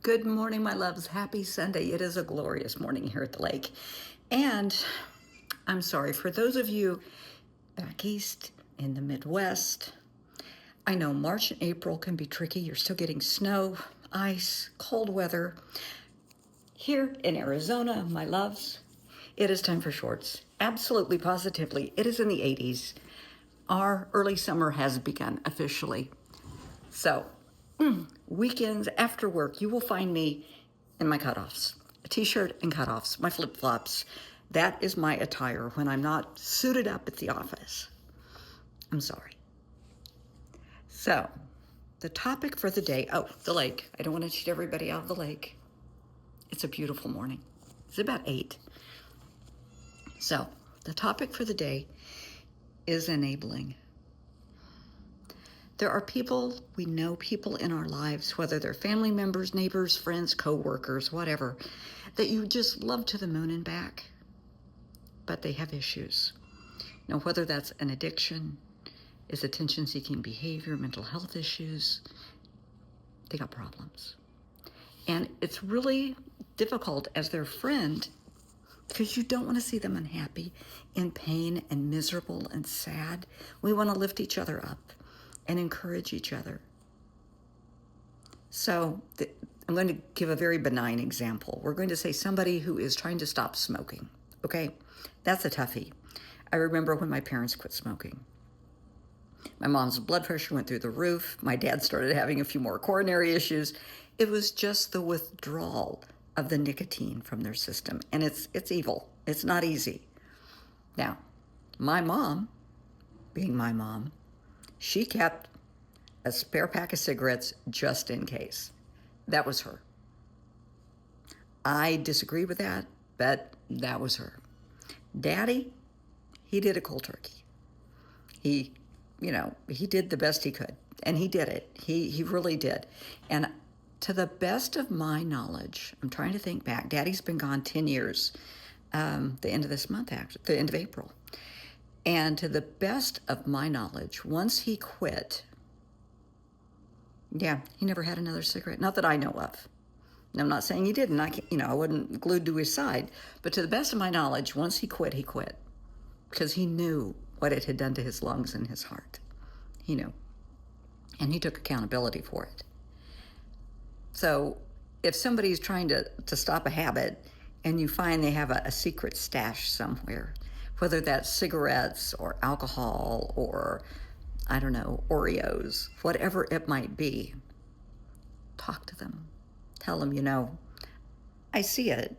Good morning, my loves. Happy Sunday. It is a glorious morning here at the lake. And I'm sorry for those of you back east in the Midwest. I know March and April can be tricky. You're still getting snow, ice, cold weather. Here in Arizona, my loves, it is time for shorts. Absolutely, positively. It is in the 80s. Our early summer has begun officially. So, weekends after work, you will find me in my cutoffs, a t-shirt and cutoffs, my flip-flops. That is my attire when I'm not suited up at the office. I'm sorry. So, the topic for the day, the lake. I don't want to cheat everybody out of the lake. It's a beautiful morning. It's about 8. So, the topic for the day is enabling. There are people, we know people in our lives, whether they're family members, neighbors, friends, co-workers, whatever, that you just love to the moon and back, but they have issues. Now, whether that's an addiction, is attention-seeking behavior, mental health issues, they got problems. And it's really difficult as their friend because you don't want to see them unhappy, in pain, and miserable and sad. We want to lift each other up and encourage each other. So I'm going to give a very benign example. We're going to say somebody who is trying to stop smoking, okay? That's a toughie. I remember when my parents quit smoking. My mom's blood pressure went through the roof. My dad started having a few more coronary issues. It was just the withdrawal of the nicotine from their system. And it's evil. It's not easy. Now, my mom, being my mom, she kept a spare pack of cigarettes just in case. That was her. I disagree with that, but that was her. Daddy, he did a cold turkey. He did the best he could, and he did it. He really did. And to the best of my knowledge, I'm trying to think back. Daddy's been gone 10 years, the end of this month, actually, the end of April. And to the best of my knowledge, once he quit, he never had another cigarette. Not that I know of. And I'm not saying he didn't. I wasn't glued to his side. But to the best of my knowledge, once he quit, he quit. Because he knew what it had done to his lungs and his heart. He knew. And he took accountability for it. So if somebody's trying to stop a habit and you find they have a secret stash somewhere, whether that's cigarettes or alcohol or, I don't know, Oreos, whatever it might be, talk to them. Tell them, I see it.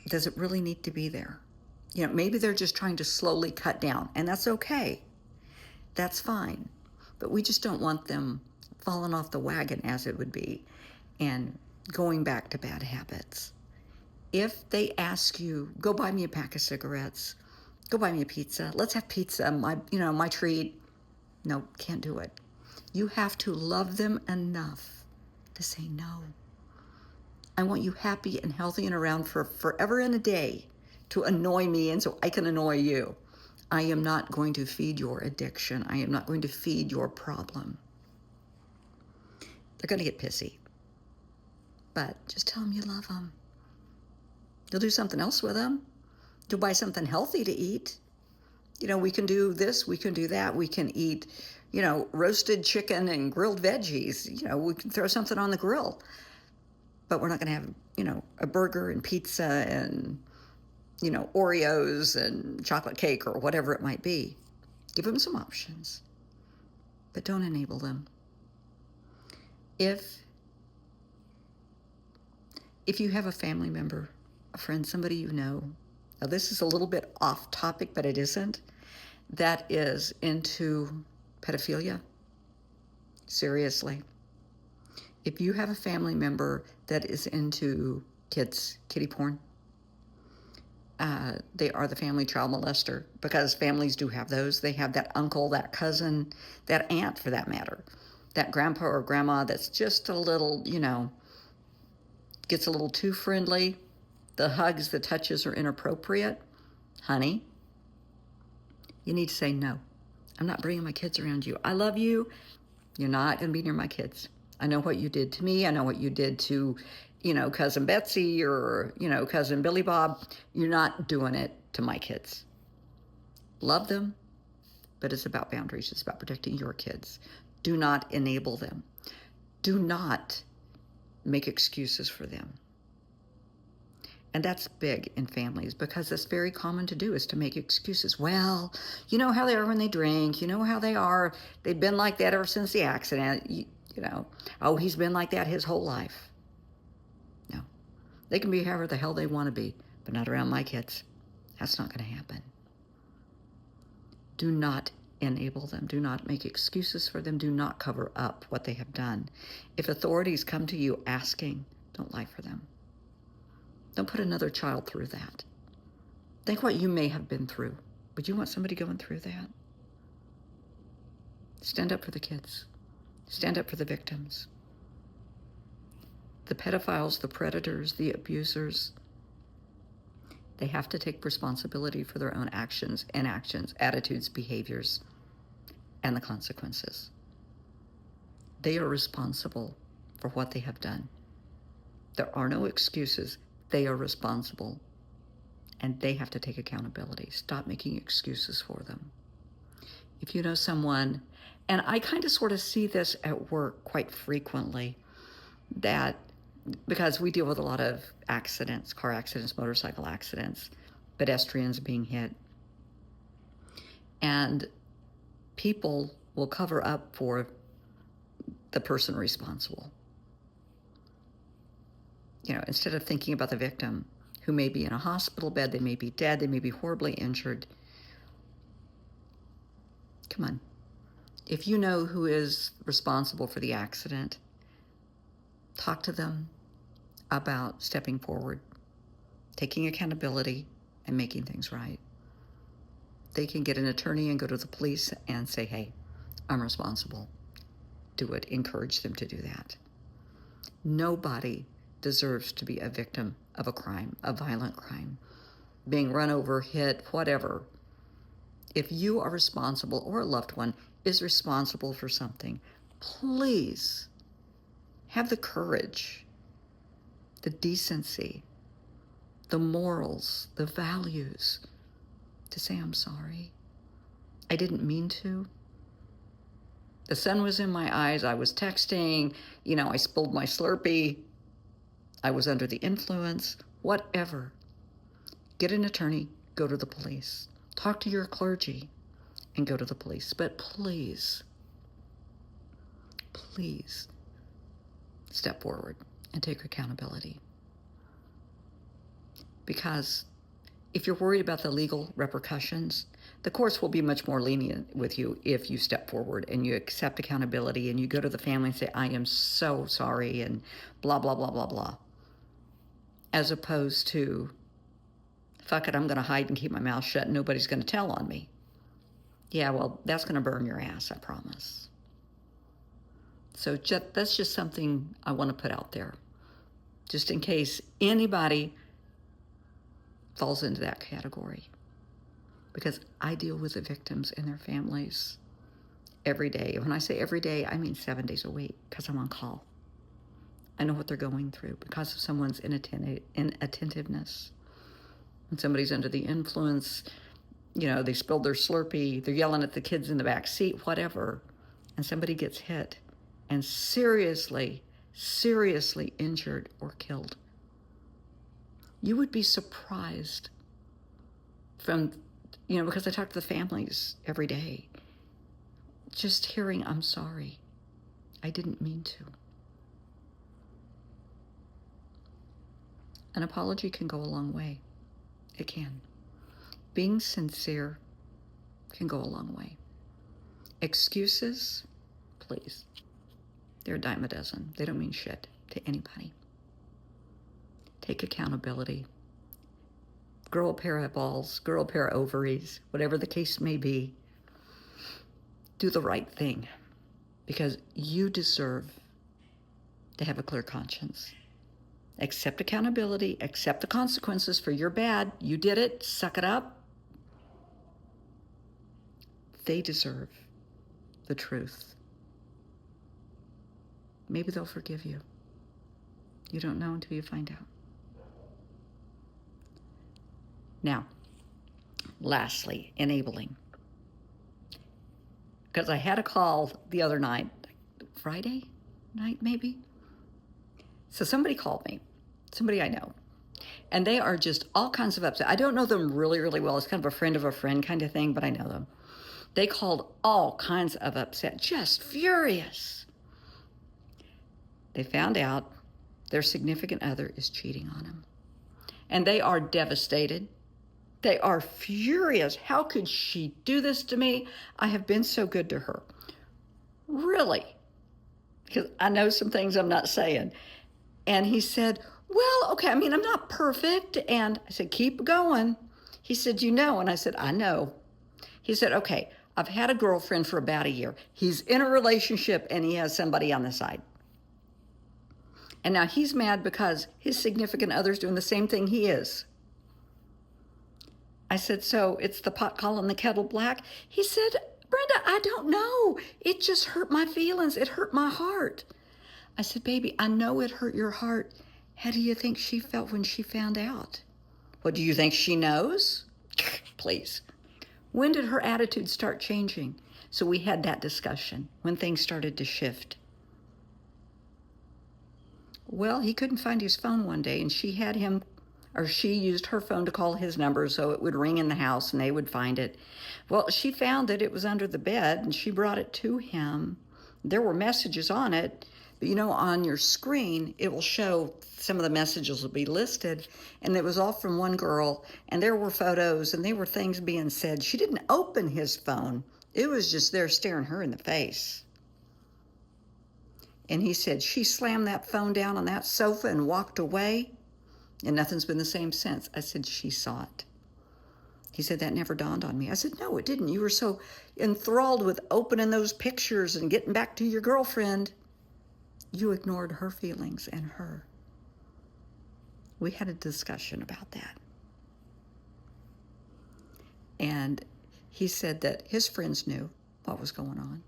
Does it really need to be there? Maybe they're just trying to slowly cut down, and that's okay. That's fine. But we just don't want them falling off the wagon, as it would be, and going back to bad habits. If they ask you, go buy me a pack of cigarettes, go buy me a pizza, let's have pizza, my treat. No, can't do it. You have to love them enough to say no. I want you happy and healthy and around for forever and a day to annoy me and so I can annoy you. I am not going to feed your addiction. I am not going to feed your problem. They're going to get pissy. But just tell them you love them. You'll do something else with them. You'll buy something healthy to eat. We can do this, we can do that. We can eat, roasted chicken and grilled veggies. We can throw something on the grill. But we're not going to have, a burger and pizza and, Oreos and chocolate cake or whatever it might be. Give them some options, but don't enable them. If you have a family member, a friend, somebody you know, now this is a little bit off topic, but it isn't, that is into pedophilia, seriously. If you have a family member that is into kiddie porn, they are the family child molester, because families do have those. They have that uncle, that cousin, that aunt for that matter, that grandpa or grandma that's just a little, gets a little too friendly. The hugs, the touches are inappropriate. Honey, you need to say no. I'm not bringing my kids around you. I love you. You're not going to be near my kids. I know what you did to me. I know what you did to, Cousin Betsy or, Cousin Billy Bob. You're not doing it to my kids. Love them, but it's about boundaries. It's about protecting your kids. Do not enable them. Do not make excuses for them. And that's big in families because that's very common to do, is to make excuses. Well, you know how they are when they drink. You know how they are. They've been like that ever since the accident. Oh, he's been like that his whole life. No. They can be however the hell they want to be, but not around my kids. That's not going to happen. Do not enable them. Do not make excuses for them. Do not cover up what they have done. If authorities come to you asking, don't lie for them. Don't put another child through that. Think what you may have been through. Would you want somebody going through that? Stand up for the kids. Stand up for the victims. The pedophiles, the predators, the abusers, they have to take responsibility for their own actions, inactions, attitudes, behaviors, and the consequences. They are responsible for what they have done. There are no excuses. They are responsible, and they have to take accountability. Stop making excuses for them. If you know someone, and I kind of sort of see this at work quite frequently, that because we deal with a lot of accidents, car accidents, motorcycle accidents, pedestrians being hit, and people will cover up for the person responsible. Instead of thinking about the victim who may be in a hospital bed, they may be dead, they may be horribly injured. Come on. If you know who is responsible for the accident, talk to them about stepping forward, taking accountability, and making things right. They can get an attorney and go to the police and say, hey, I'm responsible. Do it. Encourage them to do that. Nobody deserves to be a victim of a crime, a violent crime, being run over, hit, whatever. If you are responsible, or a loved one is responsible for something, please have the courage, the decency, the morals, the values to say, I'm sorry. I didn't mean to. The sun was in my eyes. I was texting. I spilled my Slurpee. I was under the influence. Whatever. Get an attorney. Go to the police. Talk to your clergy and go to the police. But please, please step forward and take accountability. Because if you're worried about the legal repercussions, the courts will be much more lenient with you if you step forward and you accept accountability and you go to the family and say, I am so sorry, and blah, blah, blah, blah, blah. As opposed to, fuck it, I'm going to hide and keep my mouth shut and nobody's going to tell on me. Yeah, well, that's going to burn your ass, I promise. So that's just something I want to put out there, just in case anybody falls into that category. Because I deal with the victims and their families every day. When I say every day, I mean 7 days a week, because I'm on call. I know what they're going through because of someone's inattentiveness. When somebody's under the influence, they spilled their Slurpee, they're yelling at the kids in the back seat, whatever, and somebody gets hit and seriously injured or killed. You would be surprised because I talk to the families every day, just hearing, I'm sorry, I didn't mean to. An apology can go a long way. It can. Being sincere can go a long way. Excuses, please. They're a dime a dozen. They don't mean shit to anybody. Take accountability. Grow a pair of balls, grow a pair of ovaries, whatever the case may be. Do the right thing, because you deserve to have a clear conscience. Accept accountability, accept the consequences for your bad. You did it, suck it up. They deserve the truth. Maybe they'll forgive you. You don't know until you find out. Now, lastly, enabling. Because I had a call the other night, Friday night maybe. So somebody called me, somebody I know, and they are just all kinds of upset. I don't know them really, really well. It's kind of a friend of a friend kind of thing, but I know them. They called all kinds of upset, just furious. They found out their significant other is cheating on them. And they are devastated. They are furious. How could she do this to me? I have been so good to her. Really? Because I know some things I'm not saying. And he said, well, okay, I mean, I'm not perfect. And I said, keep going. He said, you know. And I said, I know. He said, okay, I've had a girlfriend for about a year. He's in a relationship and he has somebody on the side. And now he's mad because his significant other's doing the same thing he is. I said, so it's the pot calling the kettle black? He said, Brenda, I don't know. It just hurt my feelings. It hurt my heart. I said, baby, I know it hurt your heart. How do you think she felt when she found out? What, do you think she knows? Please. When did her attitude start changing? So we had that discussion when things started to shift. Well, he couldn't find his phone one day, and she used her phone to call his number so it would ring in the house and they would find it. Well, she found that it was under the bed and she brought it to him. There were messages on it, but you know, on your screen, it will show some of the messages will be listed, and it was all from one girl, and there were photos and there were things being said. She didn't open his phone. It was just there staring her in the face. And he said, she slammed that phone down on that sofa and walked away, and nothing's been the same since. I said, she saw it. He said, that never dawned on me. I said, no, it didn't. You were so enthralled with opening those pictures and getting back to your girlfriend. You ignored her feelings and her. We had a discussion about that. And he said that his friends knew what was going on.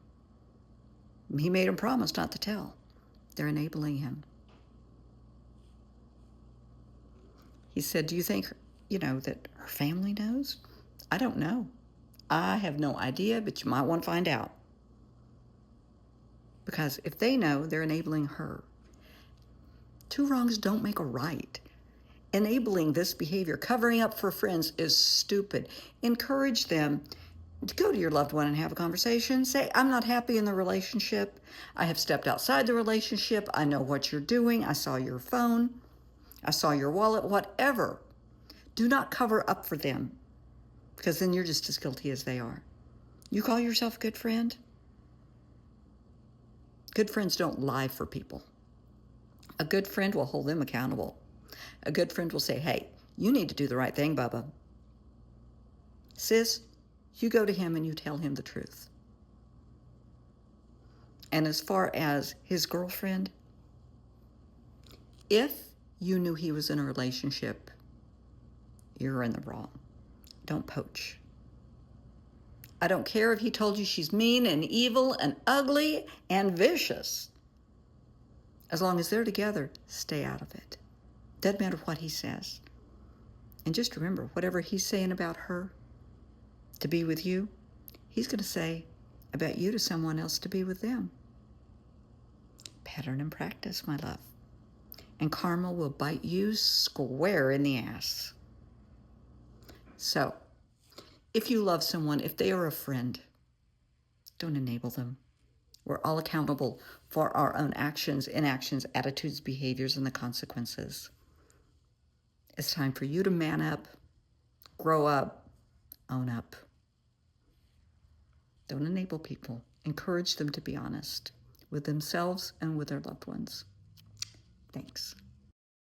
He made them promise not to tell. They're enabling him. He said, do you think, that her family knows? I don't know. I have no idea, but you might want to find out. Because if they know, they're enabling her. Two wrongs don't make a right. Enabling this behavior, covering up for friends, is stupid. Encourage them. Go to your loved one and have a conversation. Say, I'm not happy in the relationship. I have stepped outside the relationship. I know what you're doing. I saw your phone. I saw your wallet, whatever. Do not cover up for them, because then you're just as guilty as they are. You call yourself a good friend? Good friends don't lie for people. A good friend will hold them accountable. A good friend will say, hey, you need to do the right thing, Bubba. Sis, you go to him and you tell him the truth. And as far as his girlfriend, if you knew he was in a relationship, you're in the wrong. Don't poach. I don't care if he told you she's mean and evil and ugly and vicious. As long as they're together, stay out of it. Doesn't matter what he says. And just remember, whatever he's saying about her to be with you, he's going to say about you to someone else to be with them. Pattern and practice, my love. And karma will bite you square in the ass. So, if you love someone, if they are a friend, don't enable them. We're all accountable for our own actions, inactions, attitudes, behaviors, and the consequences. It's time for you to man up, grow up, own up. Don't enable people. Encourage them to be honest with themselves and with their loved ones. Thanks.